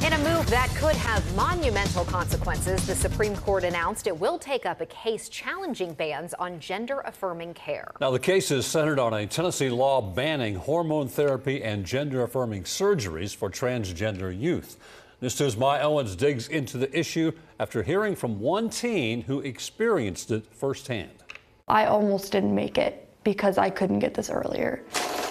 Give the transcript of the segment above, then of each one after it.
In a move that could have monumental consequences, the Supreme Court announced it will take up a case challenging bans on gender-affirming care. Now, the case is centered on a Tennessee law banning hormone therapy and gender-affirming surgeries for transgender youth. This News' My Owens digs into the issue after hearing from one teen who experienced it firsthand. I almost didn't make it because I couldn't get this earlier.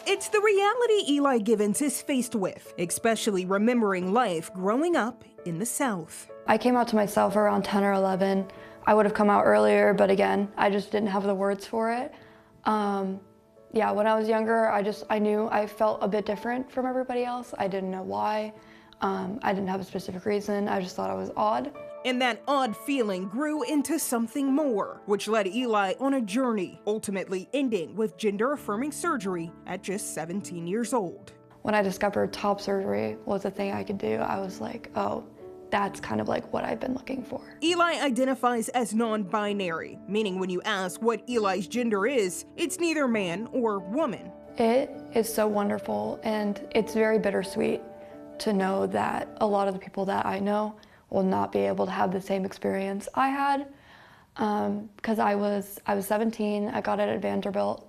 It's the reality Eli Givens is faced with, especially remembering life growing up in the South. I came out to myself around 10 or 11. I would have come out earlier, but again, I just didn't have the words for it. Yeah, when I was younger, I knew I felt a bit different from everybody else. I didn't know why. I didn't have a specific reason. I just thought I was odd. And that odd feeling grew into something more, which led Eli on a journey, ultimately ending with gender-affirming surgery at just 17 years old. When I discovered top surgery was a thing I could do, I was like, oh, that's kind of like what I've been looking for. Eli identifies as non-binary, meaning when you ask what Eli's gender is, it's neither man or woman. It is so wonderful, and it's very bittersweet to know that a lot of the people that I know will not be able to have the same experience I had, because I was 17, I got it at Vanderbilt,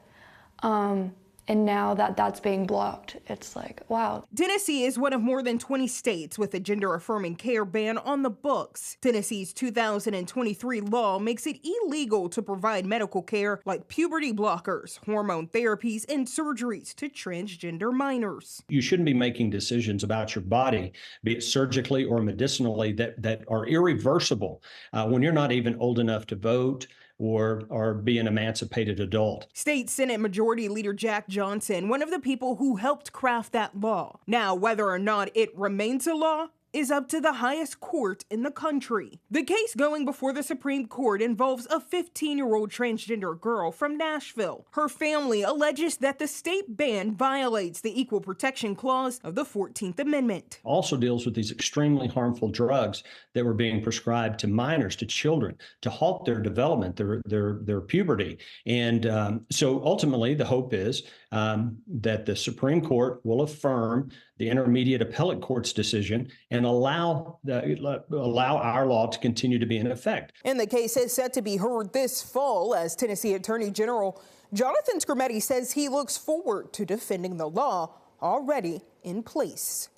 and now that that's being blocked, it's like, wow. Tennessee is one of more than 20 states with a gender-affirming care ban on the books. Tennessee's 2023 law makes it illegal to provide medical care like puberty blockers, hormone therapies, and surgeries to transgender minors. You shouldn't be making decisions about your body, be it surgically or medicinally, that are irreversible when you're not even old enough to vote or be an emancipated adult. State Senate Majority Leader Jack Johnson, one of the people who helped craft that law. Now, whether or not it remains a law is up to the highest court in the country. The case going before the Supreme Court involves a 15-year-old transgender girl from Nashville. Her family alleges that the state ban violates the Equal Protection Clause of the 14th Amendment. Also deals with these extremely harmful drugs that were being prescribed to minors, to children, to halt their development, their puberty. And so ultimately the hope is that the Supreme Court will affirm the Intermediate Appellate Court's decision and allow our law to continue to be in effect. And the case is set to be heard this fall as Tennessee Attorney General Jonathan Skrmetti says he looks forward to defending the law already in place.